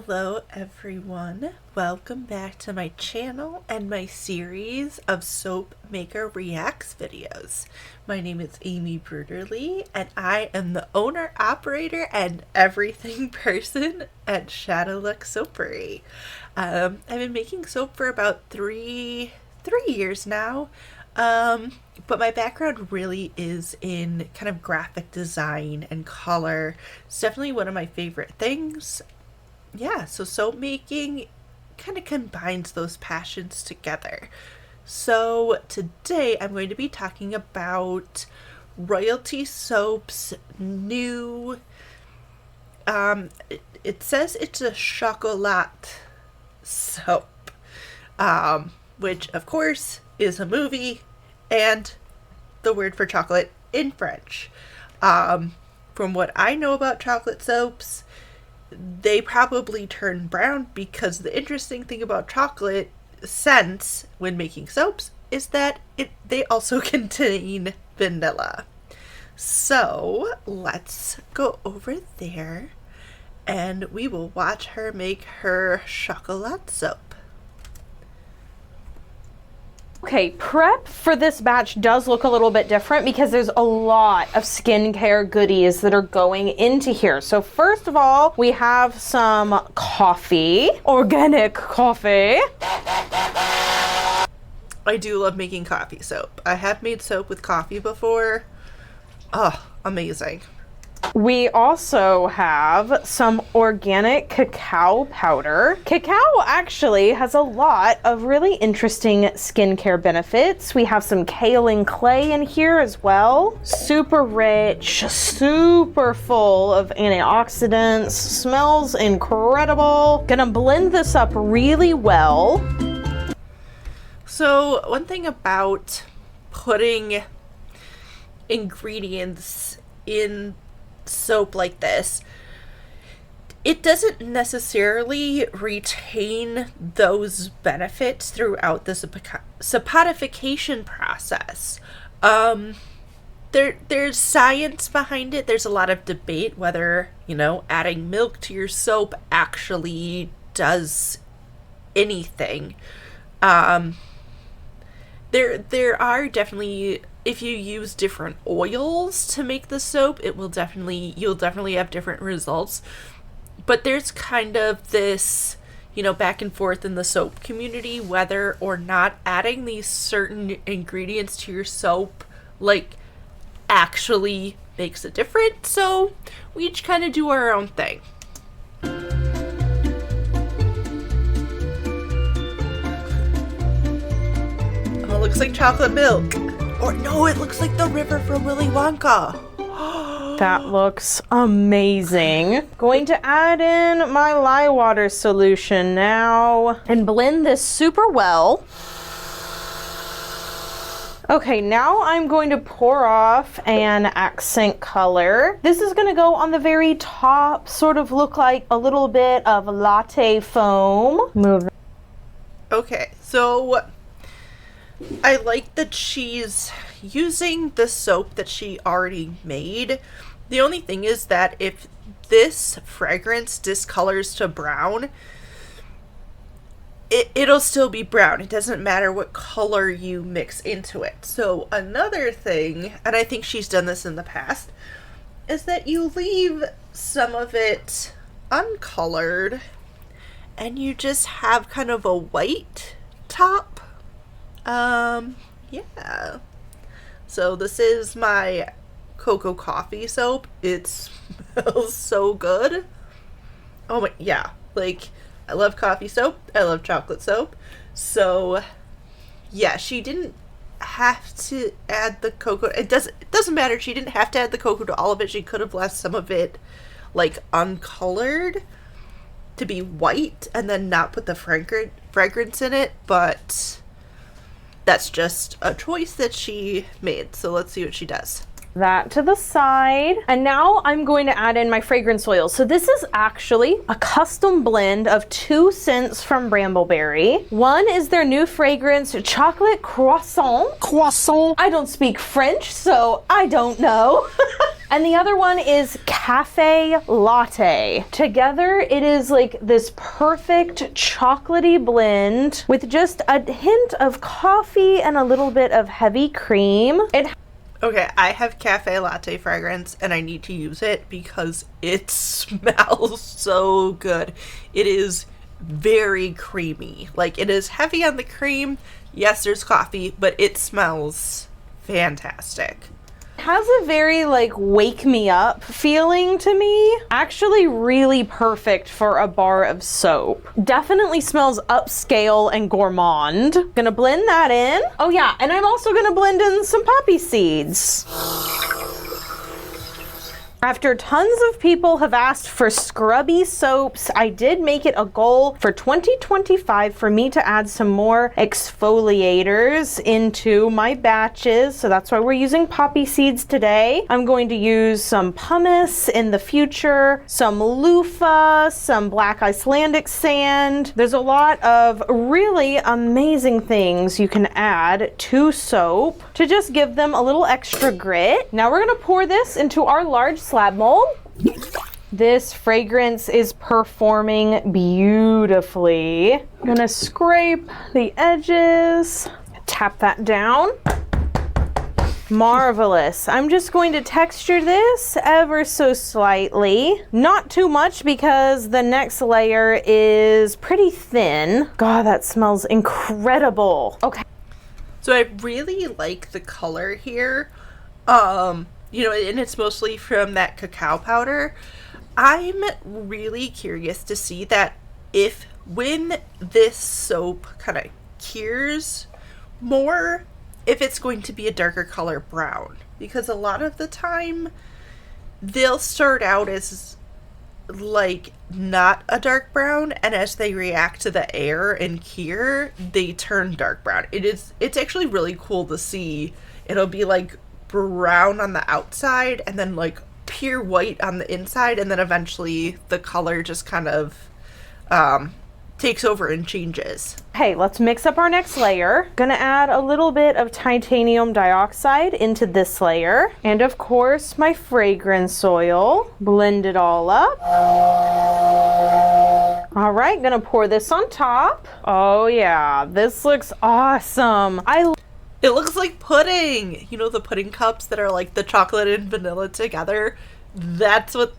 Hello everyone, welcome back to my channel and my series of Soap Maker Reacts videos. My name is Amy Bruderly and I am the owner, operator, and everything person at Chocolat Soapery. I've been making soap for about three years now, but my background really is in kind of graphic design and color. It's definitely one of my favorite things. Yeah, so soap making kind of combines those passions together. So today I'm going to be talking about Royalty Soap's new, it says it's a chocolat soap, which of course is a movie and the word for chocolate in French. From what I know about chocolate soaps, they probably turn brown because the interesting thing about chocolate scents when making soaps is that they also contain vanilla. So let's go over there and we will watch her make her chocolat soap. Okay, prep for this batch does look a little bit different because there's a lot of skincare goodies that are going into here. So first of all, we have some coffee, organic coffee. I do love making coffee soap. I have made soap with coffee before. Oh, amazing. We also have some organic cacao powder. Cacao actually has a lot of really interesting skincare benefits. We have some kaolin clay in here as well. Super rich, super full of antioxidants, smells incredible. Gonna blend this up really well. So one thing about putting ingredients in soap like this, it doesn't necessarily retain those benefits throughout the saponification process. There's science behind it. There's a lot of debate whether, adding milk to your soap actually does anything. There are definitely, if you use different oils to make the soap, you'll definitely have different results. But there's kind of this, back and forth in the soap community whether or not adding these certain ingredients to your soap actually makes a difference. So we each kind of do our own thing. Oh, it looks like chocolate milk. Or no, it looks like the river from Willy Wonka. That looks amazing. Going to add in my lye water solution now and blend this super well. Okay, now I'm going to pour off an accent color. This is gonna go on the very top, sort of look like a little bit of latte foam. Move. Okay, so I like that she's using the soap that she already made. The only thing is that if this fragrance discolors to brown, it'll still be brown. It doesn't matter what color you mix into it. So another thing, and I think she's done this in the past, is that you leave some of it uncolored and you just have kind of a white top. Yeah. So this is my cocoa coffee soap. It smells so good. Oh my, yeah. I love coffee soap. I love chocolate soap. So, yeah, she didn't have to add the cocoa. It doesn't matter. She didn't have to add the cocoa to all of it. She could have left some of it, uncolored to be white and then not put the fragrance in it, but that's just a choice that she made. So let's see what she does. That to the side. And now I'm going to add in my fragrance oil. So this is actually a custom blend of 2 scents from Brambleberry. One is their new fragrance, Chocolate Croissant. Croissant. I don't speak French, so I don't know. And the other one is Cafe Latte. Together, it is like this perfect chocolatey blend with just a hint of coffee and a little bit of heavy cream. Okay, I have cafe latte fragrance and I need to use it because it smells so good. It is very creamy. Like, it is heavy on the cream. Yes, there's coffee, but it smells fantastic. Has a very like wake me up feeling to me. Actually really perfect for a bar of soap. Definitely smells upscale and gourmand. Gonna blend that in. Oh yeah, and I'm also gonna blend in some poppy seeds. After tons of people have asked for scrubby soaps, I did make it a goal for 2025 for me to add some more exfoliators into my batches. So that's why we're using poppy seeds today. I'm going to use some pumice in the future, some loofah, some black Icelandic sand. There's a lot of really amazing things you can add to soap to just give them a little extra grit. Now we're gonna pour this into our large slab mold. This fragrance is performing beautifully. I'm gonna scrape the edges, tap that down. Marvelous. I'm just going to texture this ever so slightly. Not too much because the next layer is pretty thin. God, that smells incredible. Okay. So I really like the color here. You know, and it's mostly from that cacao powder. I'm really curious to see that if when this soap kind of cures more, if it's going to be a darker color brown. Because a lot of the time, they'll start out as like not a dark brown, and as they react to the air and cure, they turn dark brown. It's actually really cool to see. It'll be like brown on the outside and then like pure white on the inside, and then eventually the color just kind of takes over and changes. Okay, let's mix up our next layer. Gonna add a little bit of titanium dioxide into this layer, and of course my fragrance oil. Blend it all up. All right, gonna pour this on top. Oh yeah, this looks awesome. It looks like pudding. You know, the pudding cups that are like the chocolate and vanilla together? That's what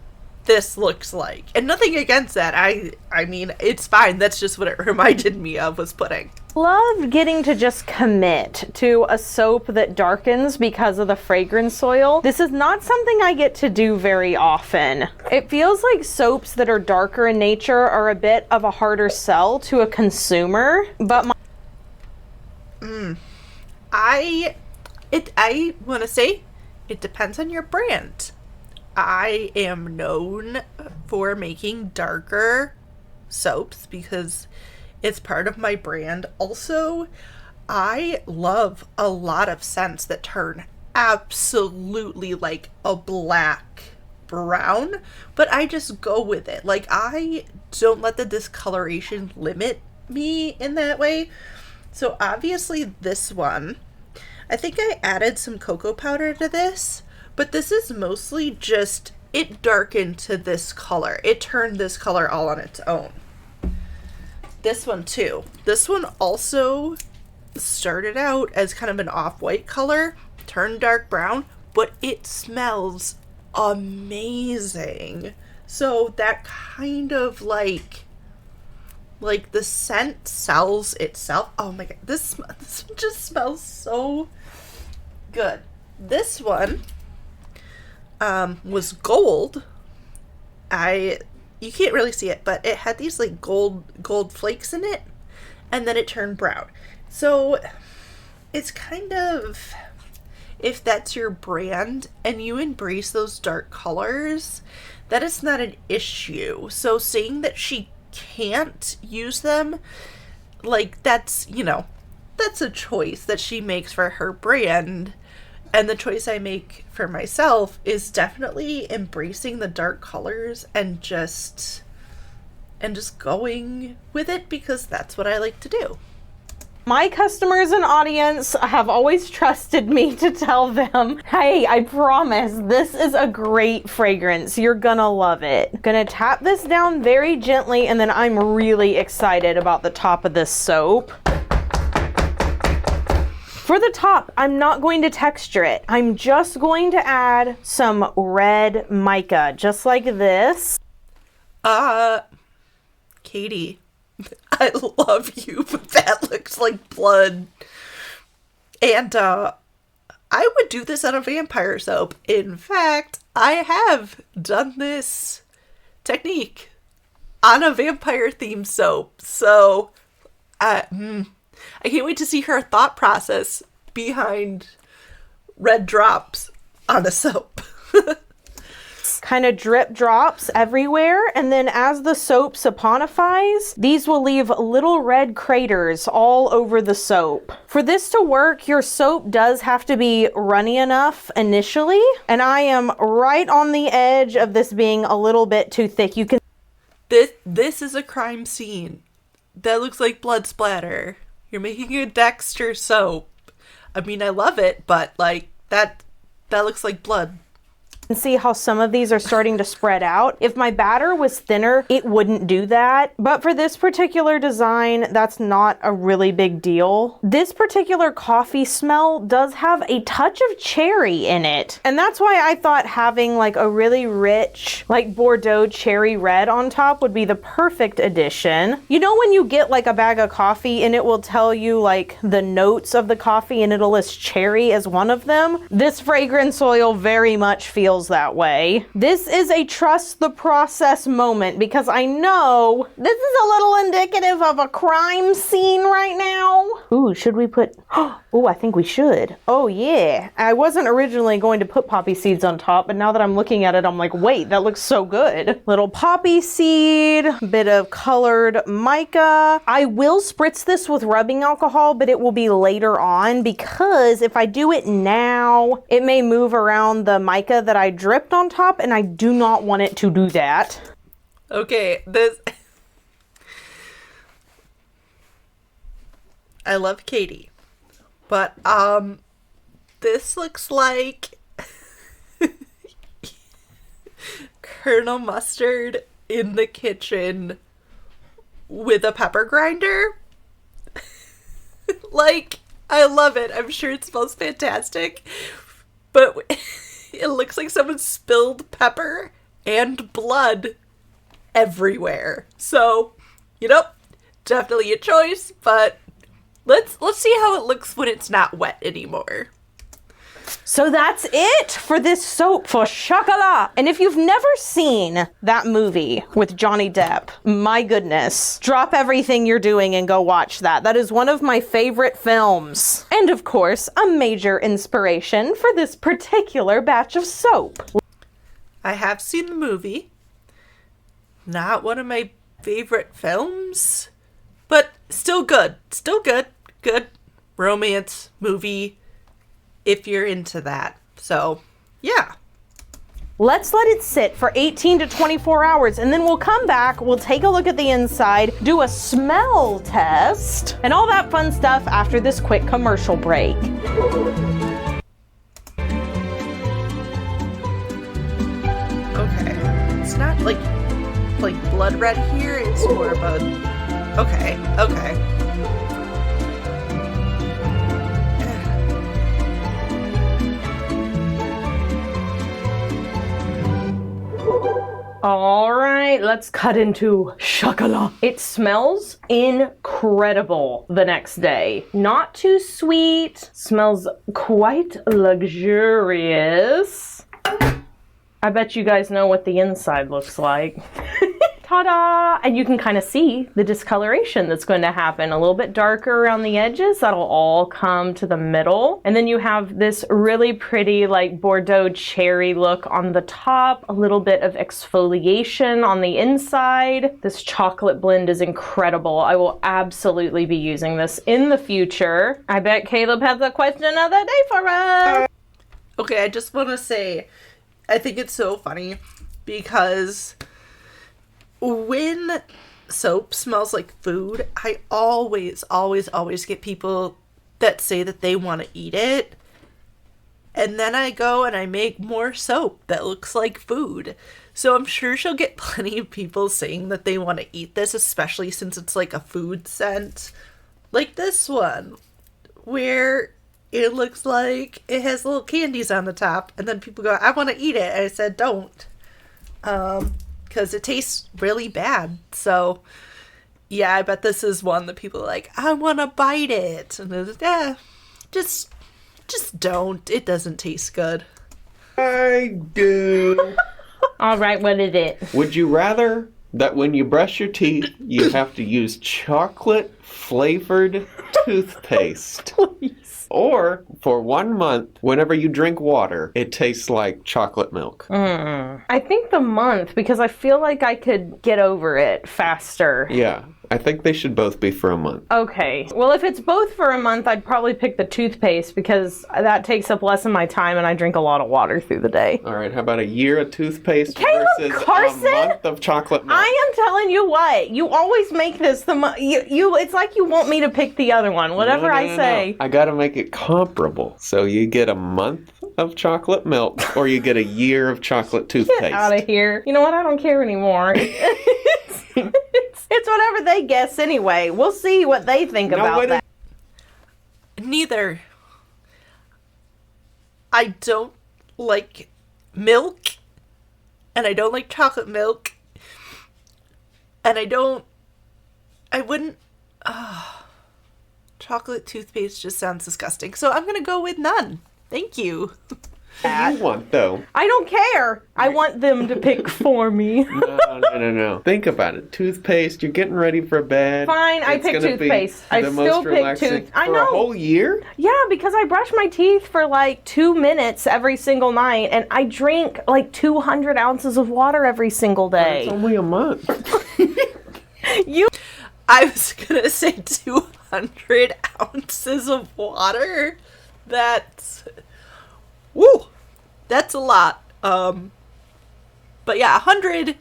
this looks like. And nothing against that. I mean, it's fine. That's just what it reminded me of, was pudding. Love getting to just commit to a soap that darkens because of the fragrance oil. This is not something I get to do very often. It feels like soaps that are darker in nature are a bit of a harder sell to a consumer, but I want to say it depends on your brand. I am known for making darker soaps because it's part of my brand. Also, I love a lot of scents that turn absolutely like a black brown, but I just go with it. Like, I don't let the discoloration limit me in that way. So obviously this one, I think I added some cocoa powder to this, but this is mostly just, it darkened to this color. It turned this color all on its own. This one too. This one also started out as kind of an off-white color, turned dark brown, but it smells amazing. So that kind of like the scent sells itself. Oh my god, this one just smells so good. This one was gold. You can't really see it, but it had these like gold flakes in it, and then it turned brown. So it's kind of, if that's your brand and you embrace those dark colors, that is not an issue. So saying that she can't use them, like, that's, you know, that's a choice that she makes for her brand, and the choice I make for myself is definitely embracing the dark colors and just going with it because that's what I like to do. My customers and audience have always trusted me to tell them, hey, I promise this is a great fragrance. You're gonna love it. Gonna tap this down very gently, and then I'm really excited about the top of this soap. For the top, I'm not going to texture it. I'm just going to add some red mica, just like this. Katie, I love you, but that looks like blood. And, I would do this on a vampire soap. In fact, I have done this technique on a vampire themed soap. So, I can't wait to see her thought process behind red drops on a soap. Kind of drip drops everywhere, and then as the soap saponifies, these will leave little red craters all over the soap. For this to work, your soap does have to be runny enough initially, and I am right on the edge of this being a little bit too thick. You can This is a crime scene. That looks like blood splatter. You're making a Dexter soap. I mean, I love it, but like that looks like blood. see how some of these are starting to spread out. If my batter was thinner, it wouldn't do that. But for this particular design, that's not a really big deal. This particular coffee smell does have a touch of cherry in it. And that's why I thought having like a really rich, like Bordeaux cherry red on top would be the perfect addition. You know when you get like a bag of coffee and it will tell you like the notes of the coffee and it'll list cherry as one of them? This fragrance oil very much feels that way. This is a trust the process moment because I know this is a little indicative of a crime scene right now. Ooh, should we put, oh, I think we should. Oh yeah. I wasn't originally going to put poppy seeds on top, but now that I'm looking at it, I'm like, wait, that looks so good. Little poppy seed, bit of colored mica. I will spritz this with rubbing alcohol, but it will be later on because if I do it now, it may move around the mica that I dripped on top, and I do not want it to do that. Okay, this... I love Katie, but, this looks like Colonel Mustard in the kitchen with a pepper grinder. Like, I love it. I'm sure it smells fantastic, but it looks like someone spilled pepper and blood everywhere. So, you know, definitely a choice, but let's see how it looks when it's not wet anymore. So that's it for this soap for Chocolat. And if you've never seen that movie with Johnny Depp, my goodness, drop everything you're doing and go watch that. That is one of my favorite films. And of course, a major inspiration for this particular batch of soap. I have seen the movie. Not one of my favorite films, but still good. Still good. Good romance movie if you're into that. So, yeah. Let's let it sit for 18 to 24 hours and then we'll come back, we'll take a look at the inside, do a smell test, and all that fun stuff after this quick commercial break. Okay. It's not like blood red here, it's more of a... Okay. All right, let's cut into Chocolat. It smells incredible the next day. Not too sweet, smells quite luxurious. I bet you guys know what the inside looks like. Ta-da! And you can kind of see the discoloration that's going to happen. A little bit darker around the edges. That'll all come to the middle. And then you have this really pretty like Bordeaux cherry look on the top. A little bit of exfoliation on the inside. This chocolate blend is incredible. I will absolutely be using this in the future. I bet Caleb has a question of the day for us. Okay, I just want to say, I think it's so funny because when soap smells like food, I always, always, always get people that say that they want to eat it. And then I go and I make more soap that looks like food. So I'm sure she'll get plenty of people saying that they want to eat this, especially since it's like a food scent. Like this one, where it looks like it has little candies on the top. And then people go, I want to eat it. And I said, don't. Because it tastes really bad. So, yeah, I bet this is one that people are like, I want to bite it. And it's, yeah, just don't. It doesn't taste good. I do. All right, what is it? Would you rather that when you brush your teeth, you have to use chocolate-flavored toothpaste? Please. Or, for 1 month, whenever you drink water, it tastes like chocolate milk? I think the month, because I feel like I could get over it faster. Yeah, I think they should both be for a month. Okay. Well, if it's both for a month, I'd probably pick the toothpaste because that takes up less of my time and I drink a lot of water through the day. All right, how about a year of toothpaste Caleb versus Carson? a month of chocolate milk? I am telling you what, you always make this you it's like you want me to pick the other one, whatever I say. I gotta make it comparable. So you get a month of chocolate milk or you get a year of chocolate toothpaste. Get out of here. You know what? I don't care anymore. It's whatever they guess anyway. We'll see what they think about that. Neither. I don't like milk, and I don't like chocolate milk, and I wouldn't, chocolate toothpaste just sounds disgusting. So I'm gonna go with none. Thank you. What do you want, though? I don't care. I want them to pick for me. No. Think about it. Toothpaste, you're getting ready for bed. Fine, I pick toothpaste. I still pick tooth. I know. For a whole year? Yeah, because I brush my teeth for like 2 minutes every single night, and I drink like 200 ounces of water every single day. It's only a month. I was gonna say 200 ounces of water. That's... Woo! That's a lot. But yeah, 100,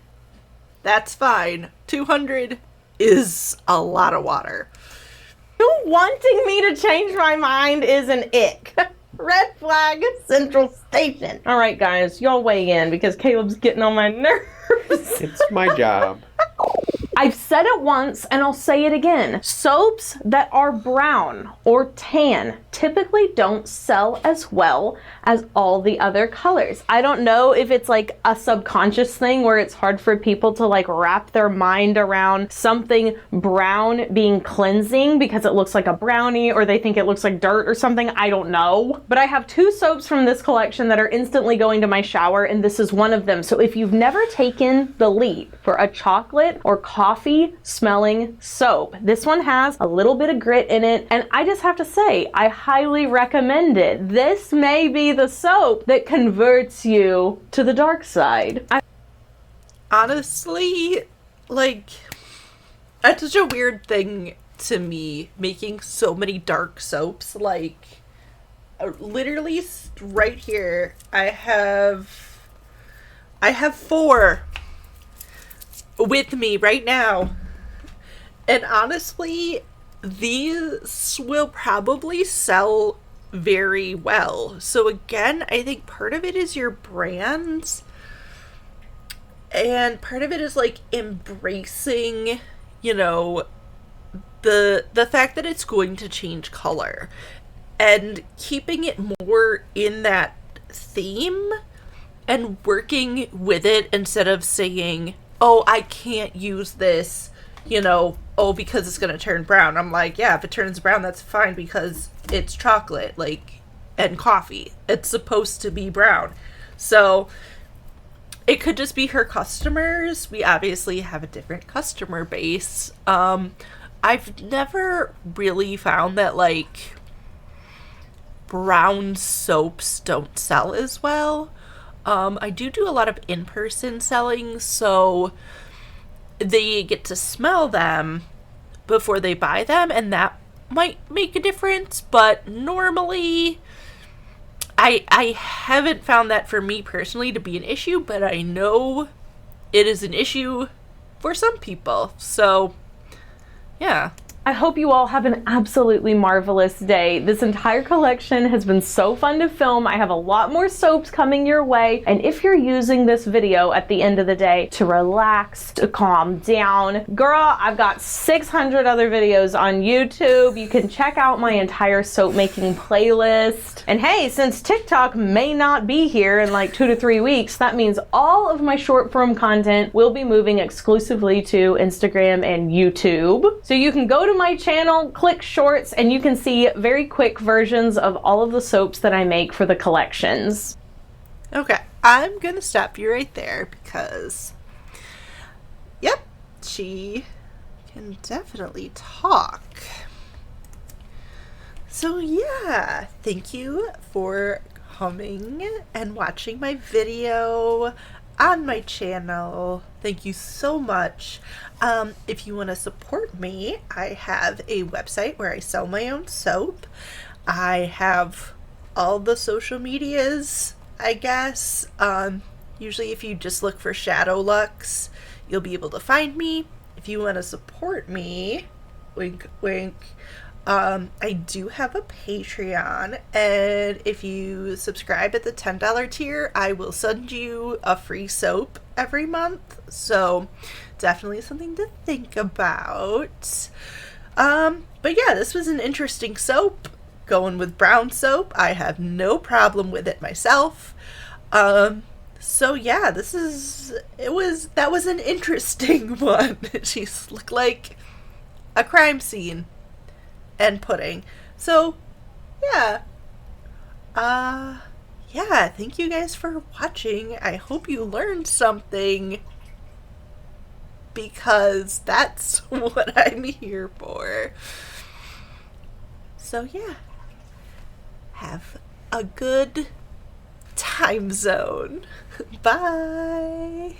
that's fine. 200 is a lot of water. You wanting me to change my mind is an ick. Red flag, Central Station. All right, guys, y'all weigh in because Caleb's getting on my nerves. It's my job. I've said it once and I'll say it again. Soaps that are brown or tan typically don't sell as well as all the other colors. I don't know if it's like a subconscious thing where it's hard for people to like wrap their mind around something brown being cleansing because it looks like a brownie or they think it looks like dirt or something. I don't know. But I have 2 soaps from this collection that are instantly going to my shower, and this is one of them. So if you've never taken the leap for a chocolate or coffee smelling soap, this one has a little bit of grit in it, and I just have to say, I highly recommend it. This may be the soap that converts you to the dark side. Honestly, like, that's such a weird thing to me, making so many dark soaps. Like, literally right here, I have 4 with me right now. And honestly, these will probably sell very well. So again, I think part of it is your brands, and part of it is like embracing, you know, the fact that it's going to change color and keeping it more in that theme and working with it instead of saying, oh, I can't use this, you know, oh, because it's going to turn brown. I'm like, yeah, if it turns brown, that's fine because it's chocolate, like, and coffee. It's supposed to be brown. So it could just be her customers. We obviously have a different customer base. I've never really found that, like, brown soaps don't sell as well. I do a lot of in-person selling, so they get to smell them before they buy them, and that might make a difference, but normally I haven't found that for me personally to be an issue, but I know it is an issue for some people. So, yeah. I hope you all have an absolutely marvelous day. This entire collection has been so fun to film. I have a lot more soaps coming your way. And if you're using this video at the end of the day to relax, to calm down, girl, I've got 600 other videos on YouTube. You can check out my entire soap making playlist. And hey, since TikTok may not be here in like 2 to 3 weeks, that means all of my short form content will be moving exclusively to Instagram and YouTube. So you can go to my channel, click shorts, and you can see very quick versions of all of the soaps that I make for the collections. Okay, I'm gonna stop you right there because, yep, she can definitely talk. So yeah, thank you for coming and watching my video on my channel. Thank you so much. If you want to support me, I have a website where I sell my own soap. I have all the social medias, I guess. Usually if you just look for Shadow Luxe, you'll be able to find me. If you want to support me, wink wink, I do have a Patreon, and if you subscribe at the $10 tier, I will send you a free soap every month, so definitely something to think about. But yeah, this was an interesting soap. Going with brown soap, I have no problem with it myself. So yeah, that was an interesting one. She looked like a crime scene and pudding. So yeah. Yeah, thank you guys for watching. I hope you learned something, because that's what I'm here for. So yeah, have a good time zone. Bye.